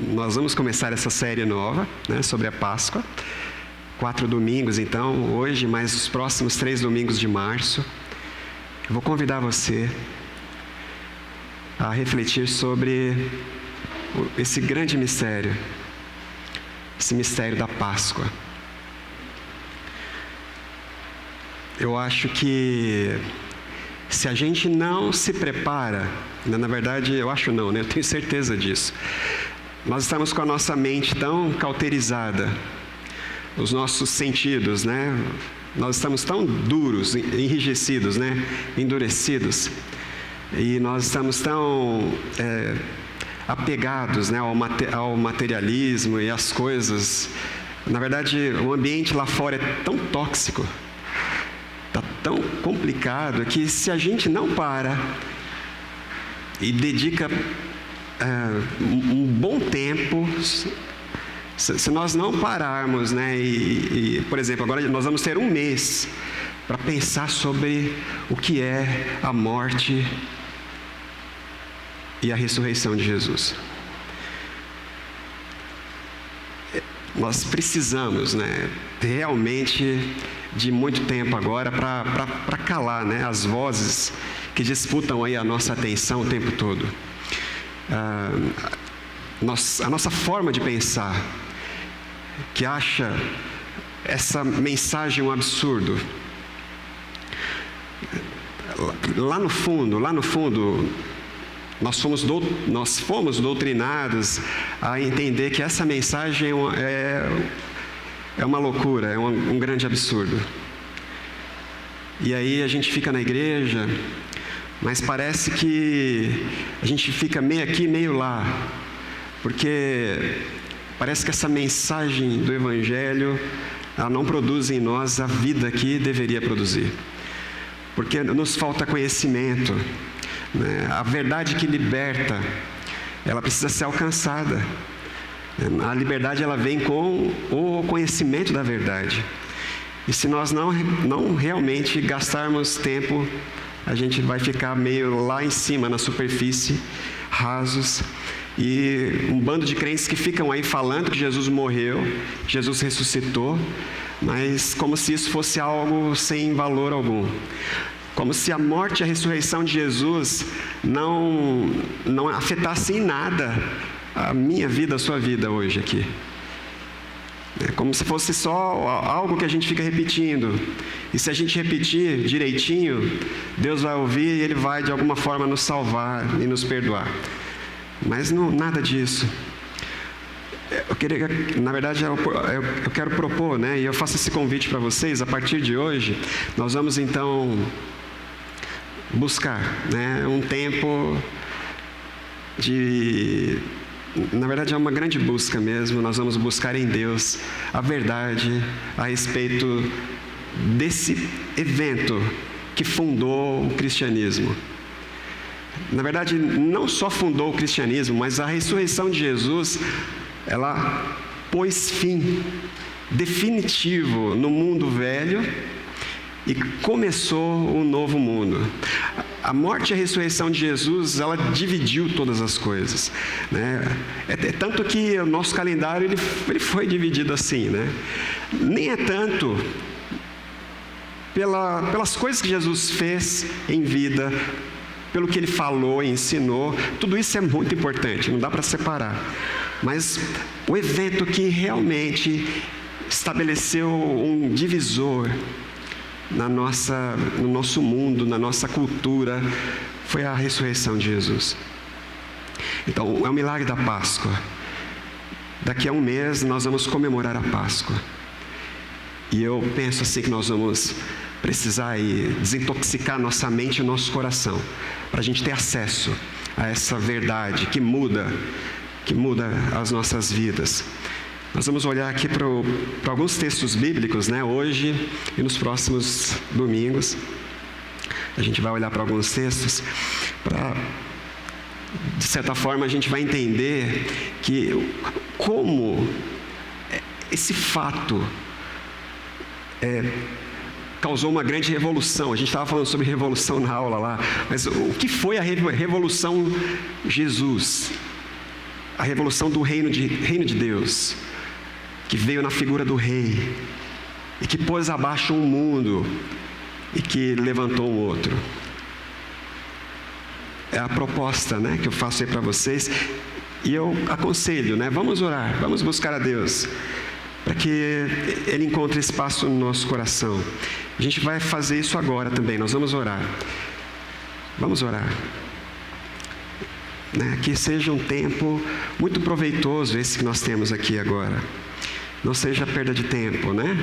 nós vamos começar essa série nova, né, sobre a Páscoa. 4 domingos, então, hoje, mais os próximos 3 domingos de março. Eu vou convidar você a refletir sobre esse grande mistério, esse mistério da Páscoa. Eu acho que se a gente não se prepara, na verdade eu acho não, né? Eu tenho certeza disso. Nós estamos com a nossa mente tão cauterizada, os nossos sentidos, né? Nós estamos tão duros, enrijecidos, né? Endurecidos. E nós estamos tão apegados, né? ao materialismo e às coisas. Na verdade, o ambiente lá fora é tão tóxico, está tão complicado, que se a gente não para e dedica um bom tempo, se nós não pararmos, né, por exemplo, agora nós vamos ter um mês para pensar sobre o que é a morte e a ressurreição de Jesus. Nós precisamos, né, realmente de muito tempo agora para calar, né, as vozes que disputam aí a nossa atenção o tempo todo. A nossa forma de pensar, que acha essa mensagem um absurdo. Lá no fundo, nós fomos doutrinados a entender que essa mensagem é uma loucura, é um grande absurdo. E aí a gente fica na igreja, mas parece que a gente fica meio aqui, meio lá, porque parece que essa mensagem do Evangelho, ela não produz em nós a vida que deveria produzir, porque nos falta conhecimento, né? A verdade que liberta, ela precisa ser alcançada. A liberdade, ela vem com o conhecimento da verdade. E se nós não realmente gastarmos tempo, a gente vai ficar meio lá em cima, na superfície, rasos. E um bando de crentes que ficam aí falando que Jesus morreu, Jesus ressuscitou, mas como se isso fosse algo sem valor algum. Como se a morte e a ressurreição de Jesus não afetassem em nada a minha vida, a sua vida hoje aqui. É como se fosse só algo que a gente fica repetindo. E se a gente repetir direitinho, Deus vai ouvir e Ele vai de alguma forma nos salvar e nos perdoar. Mas não, nada disso. Na verdade, eu quero propor, né? E eu faço esse convite para vocês. A partir de hoje, nós vamos então buscar, né, um tempo na verdade é uma grande busca mesmo. Nós vamos buscar em Deus a verdade a respeito desse evento que fundou o cristianismo. Na verdade, não só fundou o cristianismo, mas a ressurreição de Jesus, ela pôs fim definitivo no mundo velho e começou um novo mundo. A morte e a ressurreição de Jesus, ela dividiu todas as coisas, né? É tanto que o nosso calendário ele foi dividido assim, né? Nem é tanto pelas coisas que Jesus fez em vida, pelo que Ele falou e ensinou. Tudo isso é muito importante, não dá para separar. Mas o evento que realmente estabeleceu um divisor no nosso mundo, na nossa cultura, foi a ressurreição de Jesus. Então, é o milagre da Páscoa. Daqui a um mês nós vamos comemorar a Páscoa. E eu penso assim que nós vamos precisar desintoxicar nossa mente e nosso coração, para a gente ter acesso a essa verdade que muda as nossas vidas. Nós vamos olhar aqui para alguns textos bíblicos, né, hoje e nos próximos domingos. A gente vai olhar para alguns textos de certa forma, a gente vai entender como esse fato causou uma grande revolução. A gente estava falando sobre revolução na aula lá, mas o que foi a revolução Jesus? a revolução do reino de Deus, que veio na figura do rei, e que pôs abaixo um mundo, e que levantou um outro. É a proposta, né, que eu faço aí para vocês, e eu aconselho, né, vamos orar, vamos buscar a Deus, para que Ele encontre espaço no nosso coração. A gente vai fazer isso agora também, nós vamos orar. Vamos orar. Né, que seja um tempo muito proveitoso esse que nós temos aqui agora. Não seja perda de tempo, né?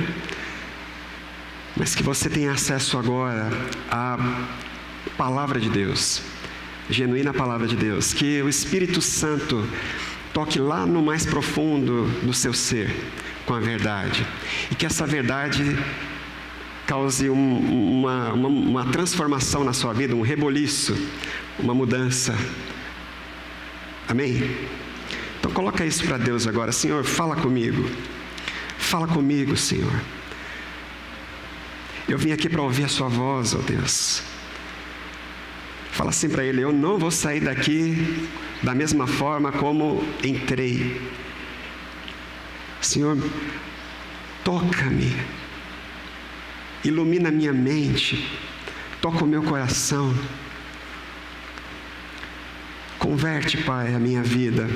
Mas que você tenha acesso agora à palavra de Deus, genuína palavra de Deus. Que o Espírito Santo toque lá no mais profundo do seu ser com a verdade. E que essa verdade cause uma transformação na sua vida, um reboliço, uma mudança. Amém? Então coloca isso para Deus agora. Senhor, fala comigo. Fala comigo, Senhor. Eu vim aqui para ouvir a sua voz, ó Deus. Fala assim para Ele: eu não vou sair daqui da mesma forma como entrei. Senhor, toca-me. Ilumina a minha mente. Toca o meu coração. Converte, Pai, a minha vida.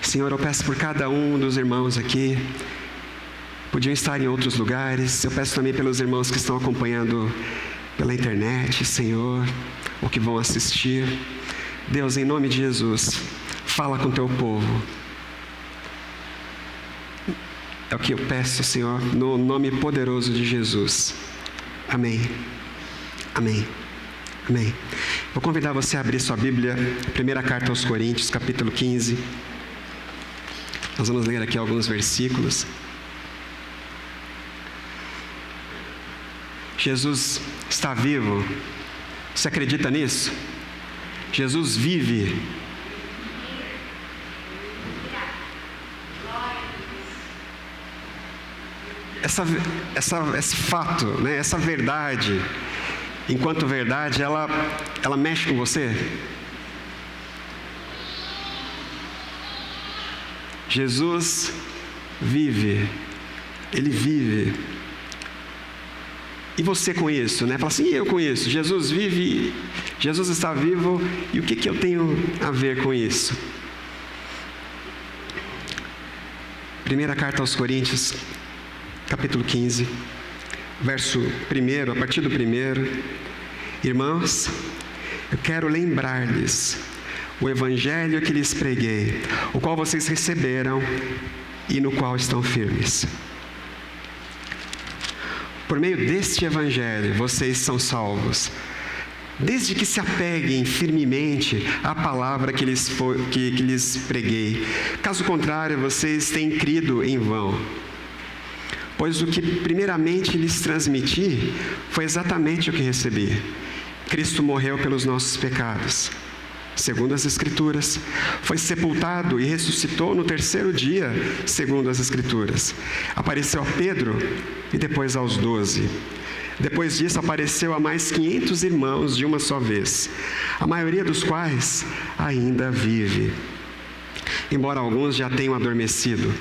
Senhor, eu peço por cada um dos irmãos aqui. Podiam estar em outros lugares. Eu peço também pelos irmãos que estão acompanhando pela internet, Senhor, ou que vão assistir. Deus, em nome de Jesus, fala com o teu povo. É o que eu peço, Senhor, no nome poderoso de Jesus. Amém. Amém. Amém. Vou convidar você a abrir sua Bíblia, primeira carta aos Coríntios, capítulo 15. Nós vamos ler aqui alguns versículos. Jesus está vivo. Você acredita nisso? Jesus vive. Esse fato, né, essa verdade, enquanto verdade, ela mexe com você? Jesus vive. Ele vive. E você com isso, né? Fala assim: eu com isso. Jesus vive, Jesus está vivo, e o que eu tenho a ver com isso? Primeira carta aos Coríntios, capítulo 15, verso 1, a partir do 1. Irmãos, eu quero lembrar-lhes o evangelho que lhes preguei, o qual vocês receberam e no qual estão firmes. Por meio deste evangelho, vocês são salvos, desde que se apeguem firmemente à palavra que lhes preguei. Caso contrário, vocês têm crido em vão. Pois o que primeiramente lhes transmiti foi exatamente o que recebi. Cristo morreu pelos nossos pecados, segundo as Escrituras. Foi sepultado e ressuscitou no 3º dia, segundo as Escrituras. Apareceu a Pedro e depois aos 12. Depois disso apareceu a mais 500 irmãos de uma só vez, a maioria dos quais ainda vive, embora alguns já tenham adormecido.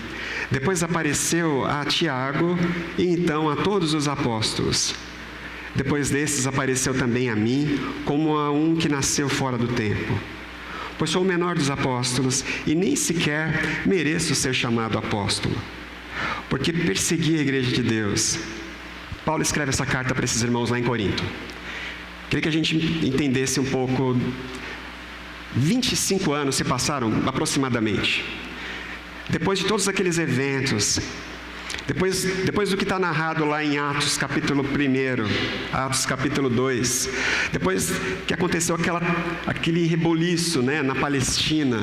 Depois apareceu a Tiago e então a todos os apóstolos. Depois desses apareceu também a mim, como a um que nasceu fora do tempo. Pois sou o menor dos apóstolos e nem sequer mereço ser chamado apóstolo, porque persegui a igreja de Deus. Paulo escreve essa carta para esses irmãos lá em Corinto. Queria que a gente entendesse um pouco. 25 anos se passaram aproximadamente. Depois de todos aqueles eventos, depois do que está narrado lá em Atos capítulo 1, Atos capítulo 2, depois que aconteceu aquele reboliço, né, na Palestina,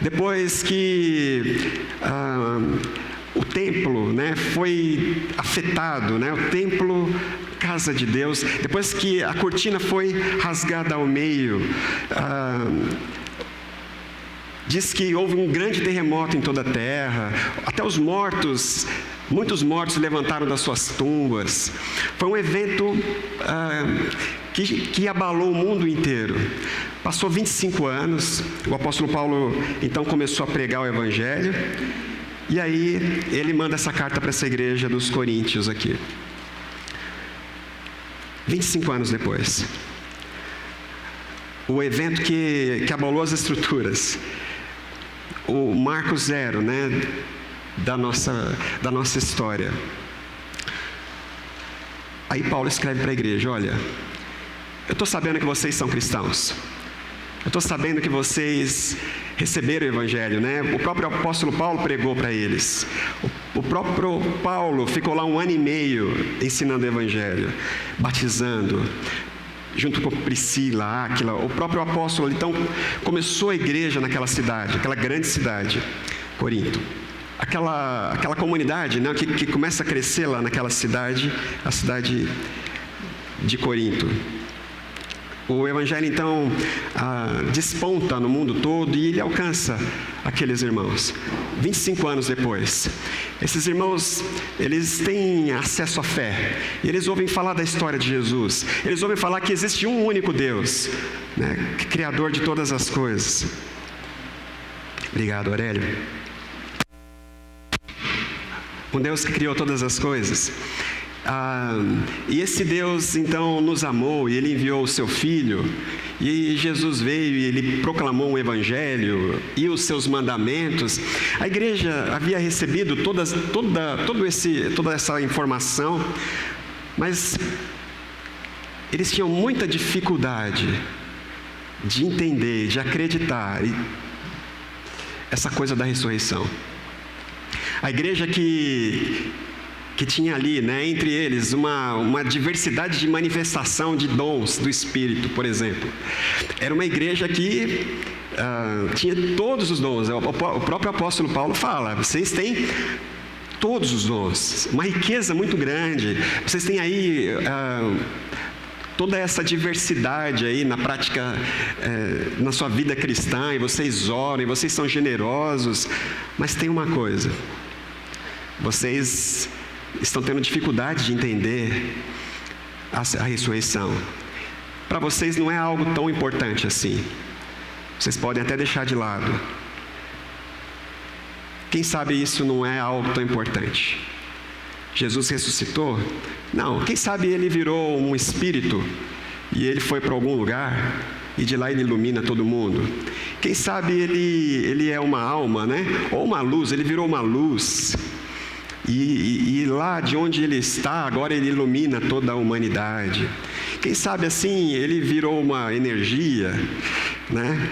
depois que o templo, né, foi afetado, né, o templo, casa de Deus, depois que a cortina foi rasgada ao meio, diz que houve um grande terremoto em toda a terra, até os mortos, muitos mortos se levantaram das suas tumbas. Foi um evento que abalou o mundo inteiro. Passou 25 anos, o apóstolo Paulo então começou a pregar o Evangelho, e aí ele manda essa carta para essa igreja dos Coríntios aqui. 25 anos depois. O evento que abalou as estruturas. O marco zero, né, da nossa história. Aí Paulo escreve para a igreja: olha, eu estou sabendo que vocês são cristãos. Eu estou sabendo que vocês receberam o Evangelho, né? O próprio apóstolo Paulo pregou para eles. O próprio Paulo ficou lá 1 ano e meio ensinando o Evangelho, batizando, junto com Priscila, Áquila. O próprio apóstolo, então, começou a igreja naquela cidade, aquela grande cidade, Corinto. Aquela comunidade, né, que começa a crescer lá naquela cidade, a cidade de Corinto. O Evangelho, então, desponta no mundo todo e ele alcança aqueles irmãos. 25 anos depois, esses irmãos, eles têm acesso à fé. E eles ouvem falar da história de Jesus. Eles ouvem falar que existe um único Deus, né, Criador de todas as coisas. Obrigado, Aurélio. Um Deus que criou todas as coisas. E esse Deus então nos amou e Ele enviou o seu Filho, e Jesus veio e Ele proclamou um Evangelho e os seus mandamentos. A igreja havia recebido toda essa informação, mas eles tinham muita dificuldade de entender, de acreditar essa coisa da ressurreição. A igreja que tinha ali, né, entre eles, uma diversidade de manifestação de dons do Espírito, por exemplo. Era uma igreja que tinha todos os dons. O próprio apóstolo Paulo fala: vocês têm todos os dons, uma riqueza muito grande. Vocês têm aí toda essa diversidade aí na prática, na sua vida cristã, e vocês oram, e vocês são generosos. Mas tem uma coisa: vocês estão tendo dificuldade de entender a ressurreição. Para vocês não é algo tão importante assim. Vocês podem até deixar de lado. Quem sabe isso não é algo tão importante? Jesus ressuscitou? Não. Quem sabe ele virou um espírito e ele foi para algum lugar e de lá ele ilumina todo mundo? Quem sabe ele é uma alma, né? Ou uma luz, ele virou uma luz. E lá de onde ele está, agora ele ilumina toda a humanidade. Quem sabe assim, ele virou uma energia, né?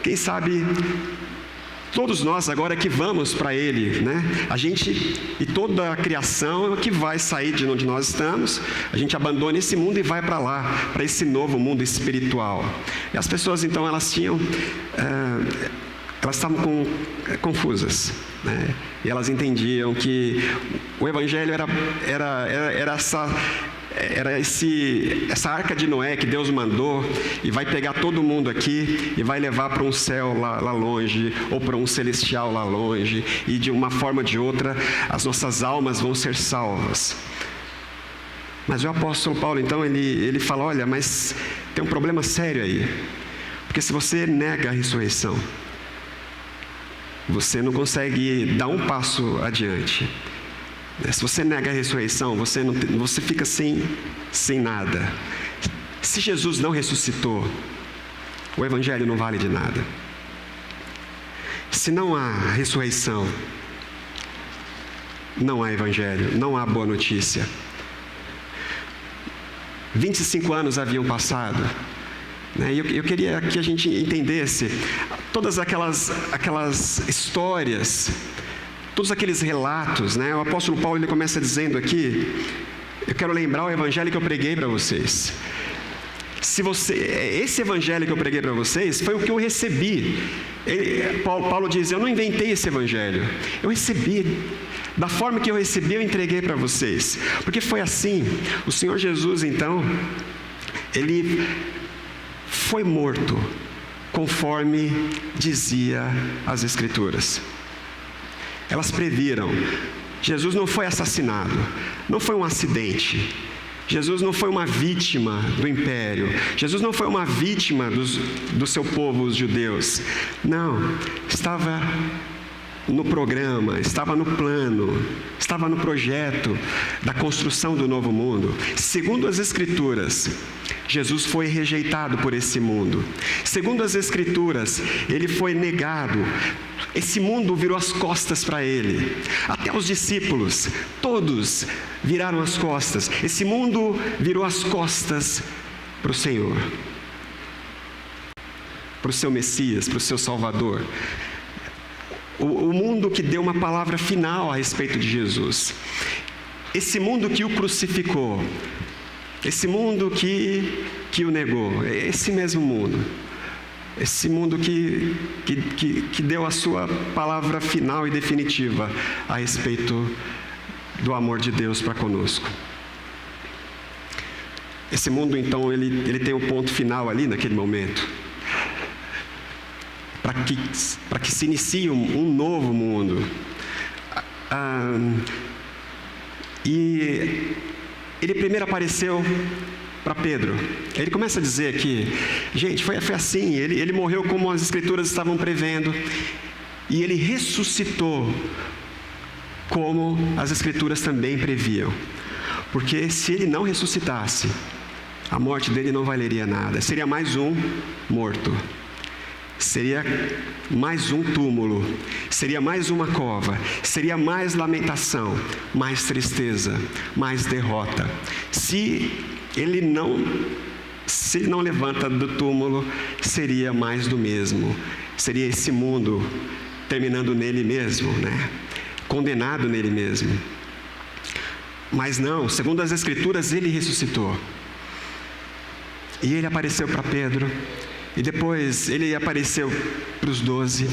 Quem sabe todos nós agora que vamos para ele, né? A gente e toda a criação que vai sair de onde nós estamos, a gente abandona esse mundo e vai para lá, para esse novo mundo espiritual. E as pessoas então, elas estavam confusas, né? E elas entendiam que o Evangelho era essa arca de Noé que Deus mandou, e vai pegar todo mundo aqui e vai levar para um céu lá longe, ou para um celestial lá longe, e de uma forma ou de outra as nossas almas vão ser salvas. Mas o apóstolo Paulo então ele fala: olha, mas tem um problema sério aí, porque se você nega a ressurreição, você não consegue dar um passo adiante. Se você nega a ressurreição, você fica sem nada. Se Jesus não ressuscitou, o Evangelho não vale de nada. Se não há ressurreição, não há Evangelho, não há boa notícia. 25 anos haviam passado, né? Eu queria que a gente entendesse todas aquelas histórias, todos aqueles relatos, né? O apóstolo Paulo ele começa dizendo aqui: eu quero lembrar o Evangelho que eu preguei para vocês. Esse Evangelho que eu preguei para vocês foi o que eu recebi. Paulo diz: eu não inventei esse Evangelho, eu recebi. Da forma que eu recebi, eu entreguei para vocês. Porque foi assim. O Senhor Jesus, então, ele foi morto conforme dizia as Escrituras. Elas previram. Jesus não foi assassinado, não foi um acidente. Jesus não foi uma vítima do império. Jesus não foi uma vítima do seu povo, os judeus. Não, estava no programa, estava no plano, estava no projeto da construção do novo mundo. Segundo as Escrituras, Jesus foi rejeitado por esse mundo. Segundo as Escrituras, ele foi negado. Esse mundo virou as costas para ele. Até os discípulos, todos viraram as costas. Esse mundo virou as costas para o Senhor, para o seu Messias, para o seu Salvador. O mundo que deu uma palavra final a respeito de Jesus. Esse mundo que o crucificou. Esse mundo que o negou. Esse mesmo mundo. Esse mundo que deu a sua palavra final e definitiva a respeito do amor de Deus para conosco. Esse mundo, então, ele tem um ponto final ali naquele momento. Para que se inicie um novo mundo. E ele primeiro apareceu para Pedro. Ele começa a dizer aqui, gente, foi assim, ele morreu como as Escrituras estavam prevendo, e ele ressuscitou como as Escrituras também previam. Porque se ele não ressuscitasse, a morte dele não valeria nada, seria mais um morto. Seria mais um túmulo, seria mais uma cova, seria mais lamentação, mais tristeza, mais derrota. Se ele não levanta do túmulo, seria mais do mesmo. Seria esse mundo terminando nele mesmo, né? Condenado nele mesmo. Mas não, segundo as Escrituras, ele ressuscitou. E ele apareceu para Pedro. E depois ele apareceu para os 12.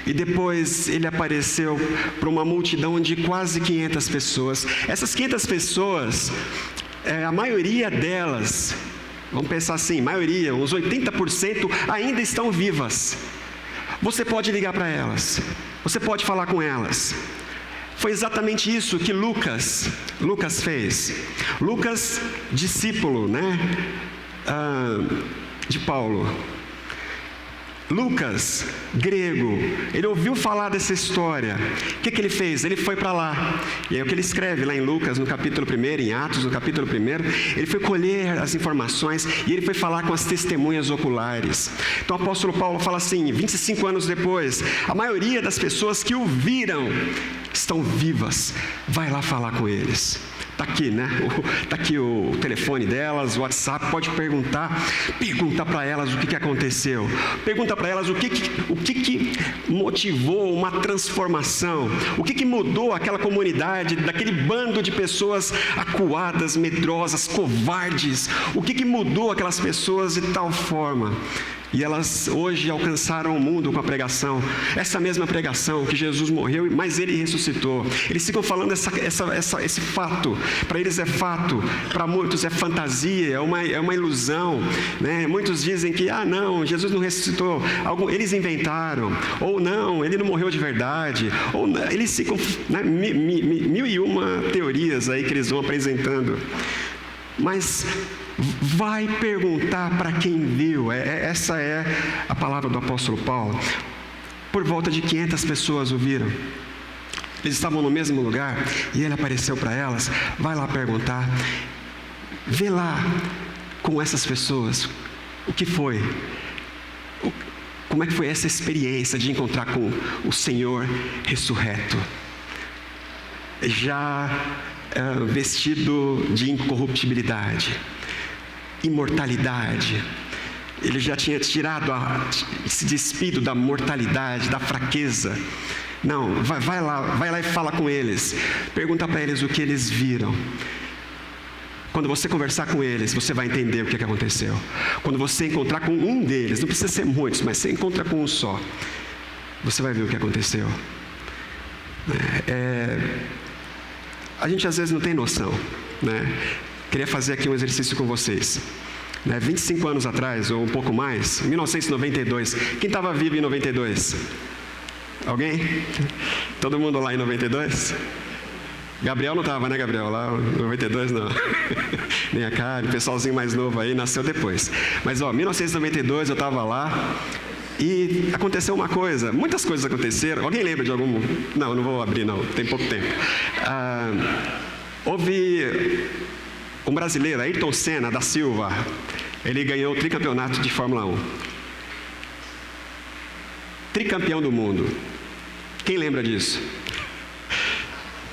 E depois ele apareceu para uma multidão de quase 500 pessoas. Essas 500 pessoas, a maioria delas, vamos pensar assim, maioria, uns 80% ainda estão vivas. Você pode ligar para elas. Você pode falar com elas. Foi exatamente isso que Lucas fez. Lucas, discípulo, né? De Paulo. Lucas, grego, ele ouviu falar dessa história. O que ele fez? Ele foi para lá. E é o que ele escreve lá em Lucas, no capítulo 1, em Atos, no capítulo 1. Ele foi colher as informações e ele foi falar com as testemunhas oculares. Então o apóstolo Paulo fala assim, 25 anos depois, a maioria das pessoas que o viram estão vivas. Vai lá falar com eles. Está aqui, né? Está aqui o telefone delas, o WhatsApp, pode perguntar para elas o que aconteceu. Pergunta para elas o que motivou uma transformação, o que mudou aquela comunidade, daquele bando de pessoas acuadas, medrosas, covardes, o que mudou aquelas pessoas de tal forma. E elas hoje alcançaram o mundo com a pregação, essa mesma pregação que Jesus morreu, mas ele ressuscitou. Eles ficam falando esse fato, para eles é fato, para muitos é fantasia, é uma ilusão, né? Muitos dizem que, não, Jesus não ressuscitou, eles inventaram, ou não, ele não morreu de verdade, ou não, eles ficam, né, mil e uma teorias aí que eles vão apresentando. Mas vai perguntar para quem viu. Essa é a palavra do apóstolo Paulo. Por volta de 500 pessoas o viram. Eles estavam no mesmo lugar e ele apareceu para elas. Vai lá perguntar. Vê lá com essas pessoas o que foi. Como é que foi essa experiência de encontrar com o Senhor ressurreto? Já vestido de incorruptibilidade, imortalidade. Ele já tinha se despido da mortalidade, da fraqueza. Não, vai lá e fala com eles. Pergunta para eles o que eles viram. Quando você conversar com eles, você vai entender o que aconteceu. Quando você encontrar com um deles, não precisa ser muitos, mas você encontra com um só, você vai ver o que aconteceu. A gente às vezes não tem noção, né? Queria fazer aqui um exercício com vocês. 25 anos atrás, ou um pouco mais, em 1992, quem estava vivo em 92? Alguém? Todo mundo lá em 92? Gabriel não estava, né, Gabriel? Lá, 92 não. Nem a Karen, o pessoalzinho mais novo aí nasceu depois. Mas, 1992 eu estava lá e aconteceu uma coisa. Muitas coisas aconteceram. Alguém lembra de algum? Não vou abrir não, tem pouco tempo. Houve um brasileiro, Ayrton Senna da Silva. Ele ganhou o tricampeonato de Fórmula 1. Tricampeão do mundo. Quem lembra disso?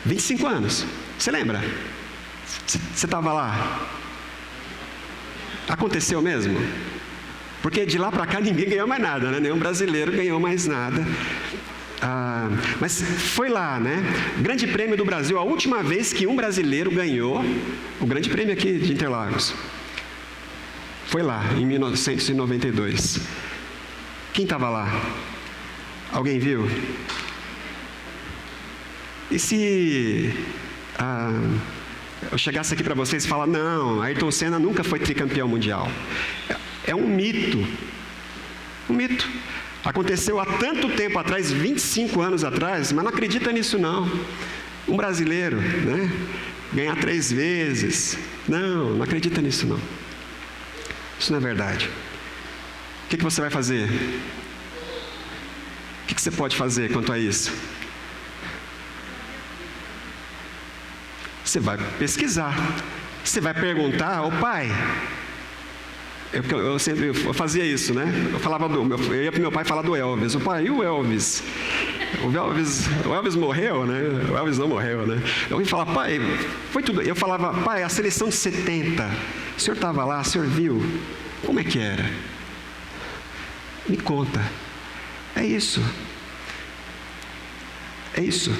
25 anos. Você lembra? Você estava lá? Aconteceu mesmo? Porque de lá para cá ninguém ganhou mais nada, né? Nenhum brasileiro ganhou mais nada. Mas foi lá, né? Grande Prêmio do Brasil, a última vez que um brasileiro ganhou o Grande Prêmio aqui de Interlagos. Foi lá, em 1992. Quem estava lá? Alguém viu? E se eu chegasse aqui para vocês e falar, não, Ayrton Senna nunca foi tricampeão mundial. É um mito. Um mito. Aconteceu há tanto tempo atrás, 25 anos atrás, mas não acredita nisso não. Um brasileiro, né? Ganhar 3 vezes. Não acredita nisso não. Isso não é verdade. O que você vai fazer? O que você pode fazer quanto a isso? Você vai pesquisar. Você vai perguntar, pai. Eu fazia isso, né? Eu ia para o meu pai falar do Elvis. O pai, e o Elvis? O Elvis morreu, né? O Elvis não morreu, né? Eu ia falar, pai, foi tudo. Eu falava, pai, a seleção de 70. O senhor estava lá, o senhor viu? Como é que era? Me conta. É isso. É isso.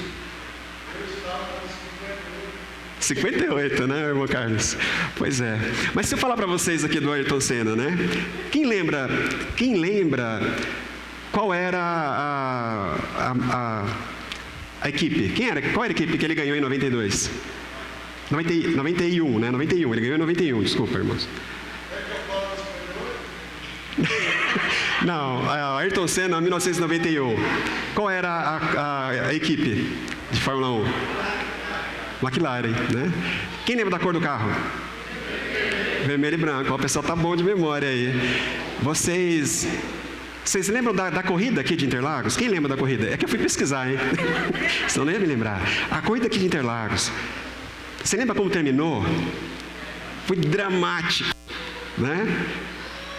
58, né, irmão Carlos? Pois é. Mas se eu falar para vocês aqui do Ayrton Senna, né? Quem lembra qual era a equipe? Qual era a equipe que ele ganhou em 92? 91, né? 91, ele ganhou em 91, desculpa, irmãos. Não, Ayrton Senna, 1991. Qual era a equipe de Fórmula 1? McLaren, né? Quem lembra da cor do carro? Vermelho e branco. O pessoal tá bom de memória aí. Vocês lembram da corrida aqui de Interlagos? Quem lembra da corrida? É que eu fui pesquisar, hein? Senão não ia me lembrar. A corrida aqui de Interlagos. Você lembra como terminou? Foi dramático, né?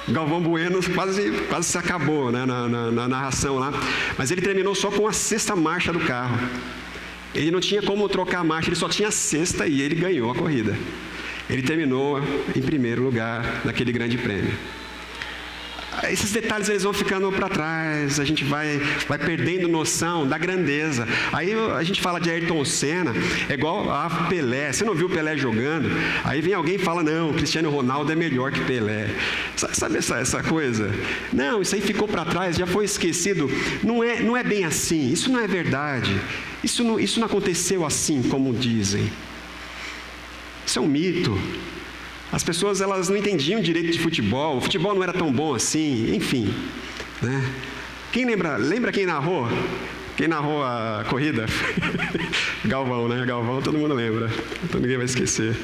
Galvão Bueno quase se acabou, né? na narração lá. Mas ele terminou só com a 6ª marcha do carro. Ele não tinha como trocar a marcha, ele só tinha a 6ª e ele ganhou a corrida. Ele terminou em primeiro lugar naquele grande prêmio. Esses detalhes eles vão ficando para trás, a gente vai perdendo noção da grandeza. Aí a gente fala de Ayrton Senna, é igual a Pelé. Você não viu o Pelé jogando? Aí vem alguém e fala, não, o Cristiano Ronaldo é melhor que Pelé. Sabe essa coisa? Não, isso aí ficou para trás, já foi esquecido. Não é bem assim, isso não é verdade. Isso não aconteceu assim como dizem. Isso é um mito. As pessoas elas não entendiam direito de futebol, o futebol não era tão bom assim, enfim. Né? Quem lembra quem narrou? Quem narrou a corrida? Galvão, né? Galvão todo mundo lembra, então ninguém vai esquecer.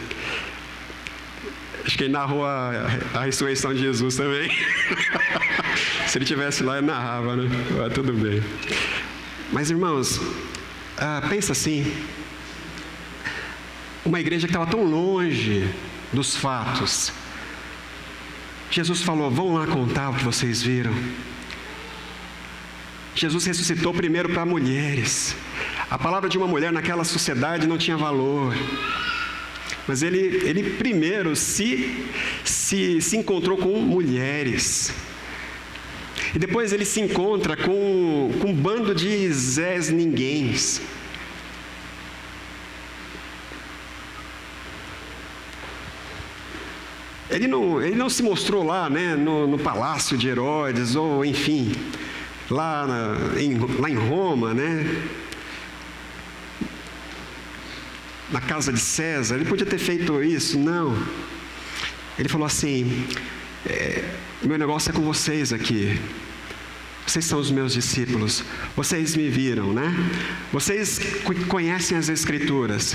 Acho que ele narrou a ressurreição de Jesus também. Se ele estivesse lá, ele narrava, né? Tudo bem. Mas, irmãos, pensa assim, uma igreja que estava tão longe dos fatos. Jesus falou, vão lá contar o que vocês viram. Jesus ressuscitou primeiro para mulheres. A palavra de uma mulher naquela sociedade não tinha valor. Mas ele primeiro se encontrou com mulheres. E depois ele se encontra com um bando de Zés ninguéms. Ele não se mostrou lá, né, no palácio de Herodes, ou enfim, lá em Roma, né, na casa de César. Ele podia ter feito isso, não. Ele falou assim, meu negócio é com vocês aqui. Vocês são os meus discípulos, vocês me viram, né? Vocês conhecem as Escrituras.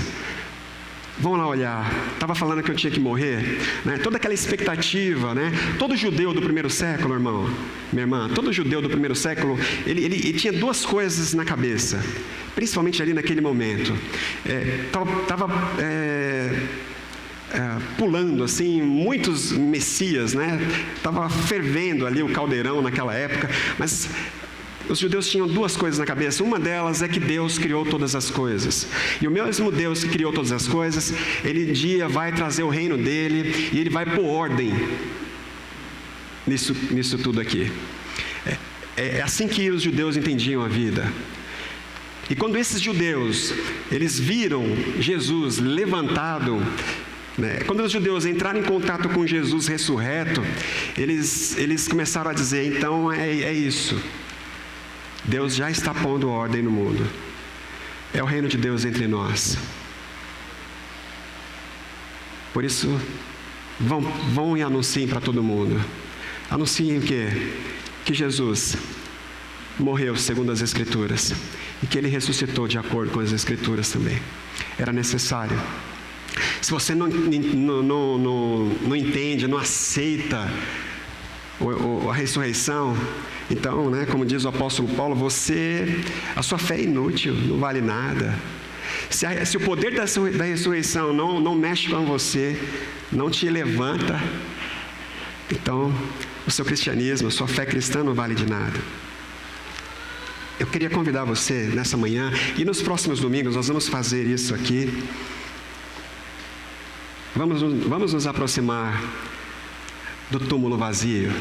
Vão lá olhar, estava falando que eu tinha que morrer, né? Toda aquela expectativa, né? Todo judeu do primeiro século, irmão, minha irmã, todo judeu do primeiro século, ele tinha duas coisas na cabeça, principalmente ali naquele momento. Estava pulando assim, muitos messias, né? Estava fervendo ali o caldeirão naquela época, mas os judeus tinham duas coisas na cabeça. Uma delas é que Deus criou todas as coisas. E o mesmo Deus que criou todas as coisas, Ele um dia vai trazer o reino dEle e Ele vai pôr ordem nisso tudo aqui. É assim que os judeus entendiam a vida. E quando esses judeus, eles viram Jesus levantado, né? Quando os judeus entraram em contato com Jesus ressurreto, eles começaram a dizer, então é isso. Deus já está pondo ordem no mundo. É o reino de Deus entre nós. Por isso, vão e anunciem para todo mundo. Anunciem o quê? Que Jesus morreu segundo as Escrituras e que Ele ressuscitou de acordo com as Escrituras também. Era necessário. Se você não entende, não aceita a ressurreição, então, né, como diz o apóstolo Paulo, a sua fé é inútil, não vale nada. Se o poder da ressurreição não mexe com você, não te levanta, então o seu cristianismo, a sua fé cristã não vale de nada. Eu queria convidar você nessa manhã, e nos próximos domingos nós vamos fazer isso aqui. Vamos nos aproximar do túmulo vazio.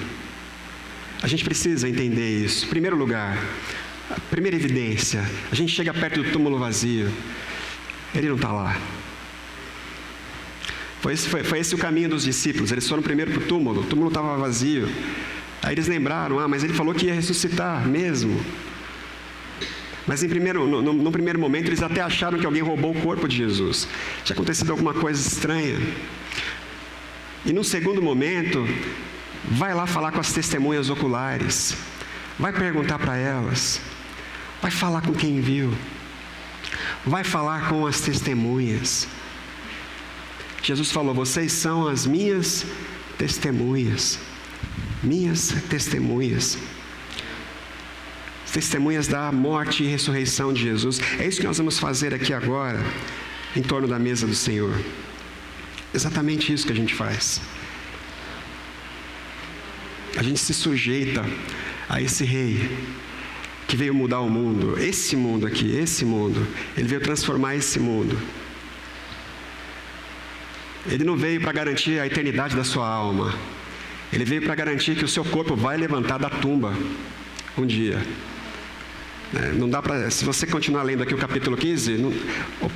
A gente precisa entender isso. Primeiro lugar, a primeira evidência, a gente chega perto do túmulo vazio, Ele não está lá. Foi esse o caminho dos discípulos. Eles foram primeiro para o túmulo estava vazio. Aí eles lembraram, mas Ele falou que ia ressuscitar mesmo. Mas no primeiro momento eles até acharam que alguém roubou o corpo de Jesus. Tinha acontecido alguma coisa estranha. E no segundo momento, vai lá falar com as testemunhas oculares. Vai perguntar para elas. Vai falar com quem viu. Vai falar com as testemunhas. Jesus falou, vocês são as minhas testemunhas. Minhas testemunhas. Testemunhas da morte e ressurreição de Jesus. É isso que nós vamos fazer aqui agora, em torno da mesa do Senhor. Exatamente isso que a gente faz. A gente se sujeita a esse rei que veio mudar o mundo. Esse mundo aqui, esse mundo. Ele veio transformar esse mundo. Ele não veio para garantir a eternidade da sua alma. Ele veio para garantir que o seu corpo vai levantar da tumba um dia. Não dá para, se você continuar lendo aqui o capítulo 15, o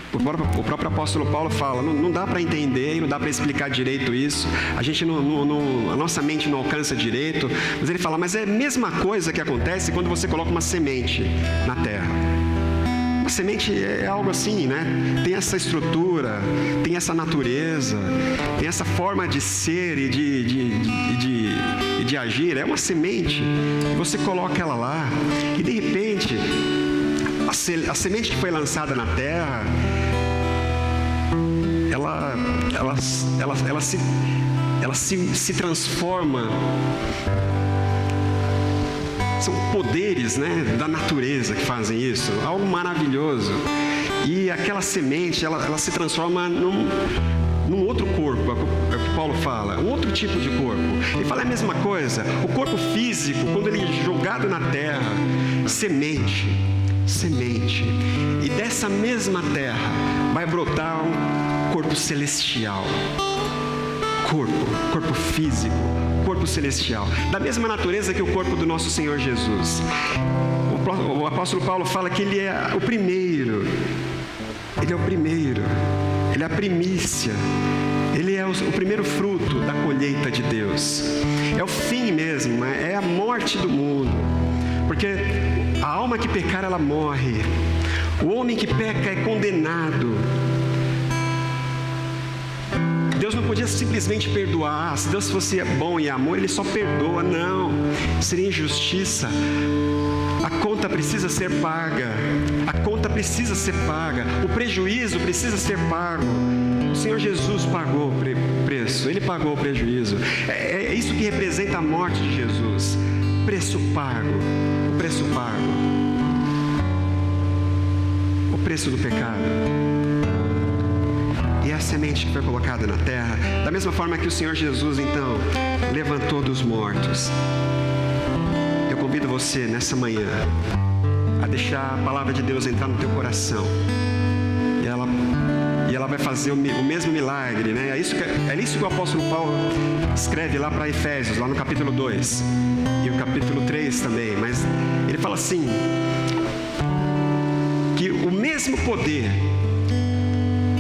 próprio apóstolo Paulo fala, não dá para entender e não dá para explicar direito isso, a nossa mente não alcança direito, mas ele fala, mas é a mesma coisa que acontece quando você coloca uma semente na terra. Uma semente é algo assim, né? Tem essa estrutura, tem essa natureza, tem essa forma de ser e de agir. É uma semente, e você coloca ela lá, e de repente, a semente que foi lançada na terra, ela se transforma. São poderes, né, da natureza que fazem isso, algo maravilhoso. E aquela semente, ela se transforma num outro corpo, é o que Paulo fala, um outro tipo de corpo. Ele fala a mesma coisa, o corpo físico, quando ele é jogado na terra, semente. E dessa mesma terra vai brotar um corpo celestial. Corpo físico, corpo celestial, da mesma natureza que o corpo do nosso Senhor Jesus. O apóstolo Paulo fala que Ele é o primeiro, Ele é a primícia, Ele é o primeiro fruto da colheita de Deus, é o fim mesmo, é a morte do mundo, porque a alma que pecar, ela morre, o homem que peca é condenado. Deus não podia simplesmente perdoar. Se Deus fosse bom e amor, Ele só perdoa. Não. seria injustiça. A conta precisa ser paga. A conta precisa ser paga. O prejuízo precisa ser pago. O Senhor Jesus pagou o preço. Ele pagou o prejuízo. É isso que representa a morte de Jesus. Preço pago. O preço pago. O preço do pecado. E a semente que foi colocada na terra, da mesma forma que o Senhor Jesus, então, levantou dos mortos. Eu convido você, nessa manhã, a deixar a palavra de Deus entrar no teu coração. E ela vai fazer o mesmo milagre, né? É isso que o apóstolo Paulo escreve lá para Efésios, lá no capítulo 2. E o capítulo 3 também. Mas ele fala assim, que o mesmo poder,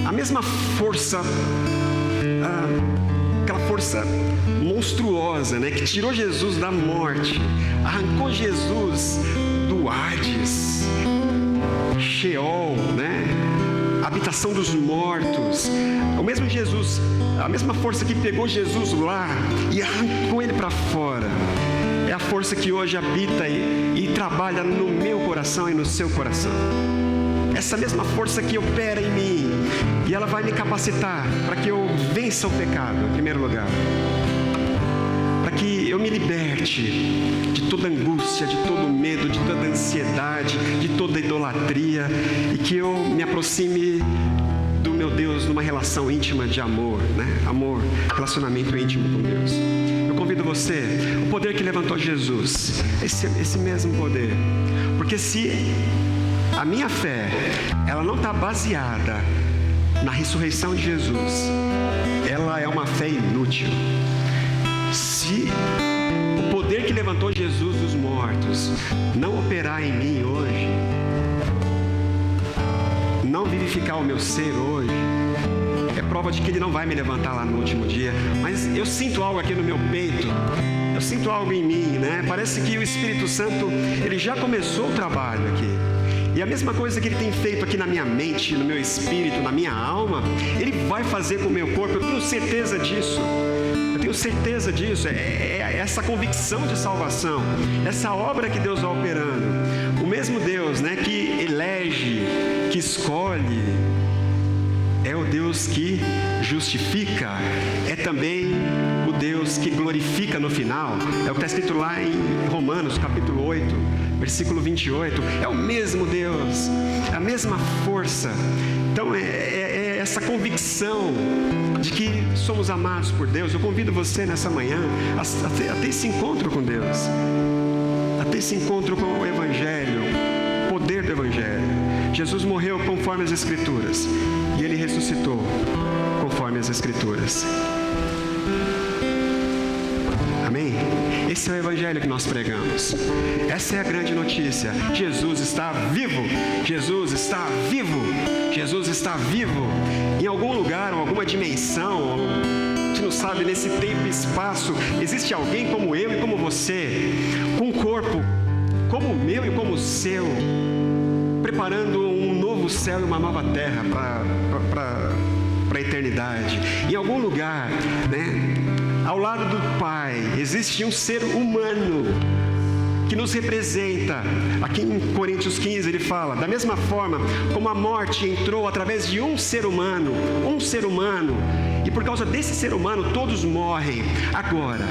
a mesma força, aquela força monstruosa, né, que tirou Jesus da morte, arrancou Jesus do Hades, Sheol, né, habitação dos mortos. O mesmo Jesus, a mesma força que pegou Jesus lá e arrancou ele para fora, é a força que hoje habita e trabalha no meu coração e no seu coração. Essa mesma força que opera em mim, e ela vai me capacitar para que eu vença o pecado, em primeiro lugar, para que eu me liberte de toda angústia, de todo medo, de toda ansiedade, de toda idolatria, e que eu me aproxime do meu Deus numa relação íntima de amor, né? Amor, relacionamento íntimo com Deus. Eu convido você, o poder que levantou Jesus, esse mesmo poder, porque se a minha fé, ela não está baseada na ressurreição de Jesus, ela é uma fé inútil. Se o poder que levantou Jesus dos mortos não operar em mim hoje, não vivificar o meu ser hoje, é prova de que Ele não vai me levantar lá no último dia. Mas eu sinto algo aqui no meu peito, eu sinto algo em mim, né? Parece que o Espírito Santo, Ele já começou o trabalho aqui. E a mesma coisa que Ele tem feito aqui na minha mente, no meu espírito, na minha alma, Ele vai fazer com o meu corpo. Eu tenho certeza disso. Eu tenho certeza disso. É essa convicção de salvação, essa obra que Deus vai operando. O mesmo Deus, né, que elege, que escolhe, é o Deus que justifica, é também o Deus que glorifica no final. É o que está escrito lá em Romanos, capítulo 8, versículo 28. É o mesmo Deus, é a mesma força. Então é essa convicção de que somos amados por Deus. Eu convido você nessa manhã a ter esse encontro com Deus, a ter esse encontro com o Evangelho, o poder do Evangelho. Jesus morreu conforme as Escrituras e Ele ressuscitou conforme as Escrituras. Amém? Esse é o Evangelho que nós pregamos. Essa é a grande notícia. Jesus está vivo. Jesus está vivo. Jesus está vivo. Em algum lugar, ou alguma dimensão, a gente não sabe, nesse tempo e espaço, existe alguém como eu e como você, com um corpo como o meu e como o seu, preparando um novo céu e uma nova terra para a eternidade. Em algum lugar, né, ao lado do Pai, existe um ser humano que nos representa. Aqui em Coríntios 15 ele fala, da mesma forma como a morte entrou através de um ser humano, e por causa desse ser humano todos morrem. Agora,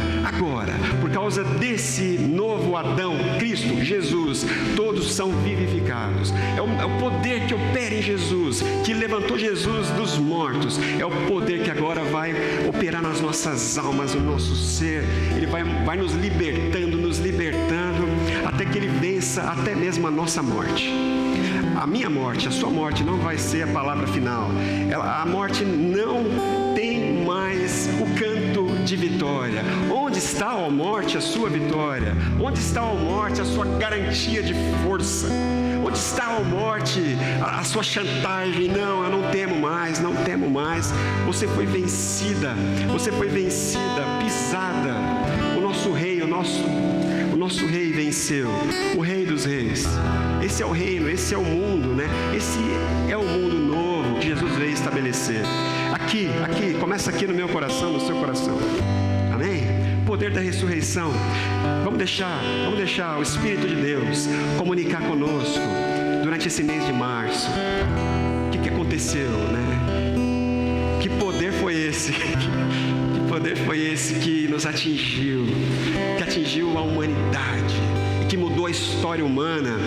por causa desse novo Adão, Cristo, Jesus, todos são vivificados. É o poder que opera em Jesus, que levantou Jesus dos mortos. É o poder que agora vai operar nas nossas almas, no nosso ser. Ele vai nos libertando, até que Ele vença até mesmo a nossa morte. A minha morte, a sua morte não vai ser a palavra final. A morte não tem mais o canto de vitória. Onde está, ó morte, a sua vitória? Onde está, ó morte, a sua garantia de força? Onde está, ó morte, a sua chantagem? Não, eu não temo mais. Você foi vencida, pisada. O nosso rei, o nosso rei venceu, o Rei dos Reis. Esse é o reino, esse é o mundo, né? Esse é o mundo novo que Jesus veio estabelecer. Aqui, começa aqui no meu coração, no seu coração. Amém? poder da ressurreição. Vamos deixar o Espírito de Deus comunicar conosco durante esse mês de março. O que aconteceu, né? Que poder foi esse? Que poder foi esse que nos atingiu? Que atingiu a humanidade e que mudou a história humana?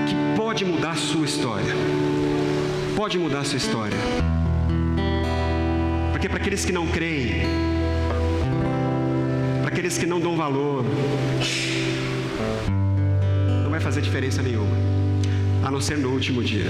Que pode mudar a sua história. Pode mudar a sua história. Porque para aqueles que não creem, para aqueles que não dão valor, não vai fazer diferença nenhuma, a não ser no último dia.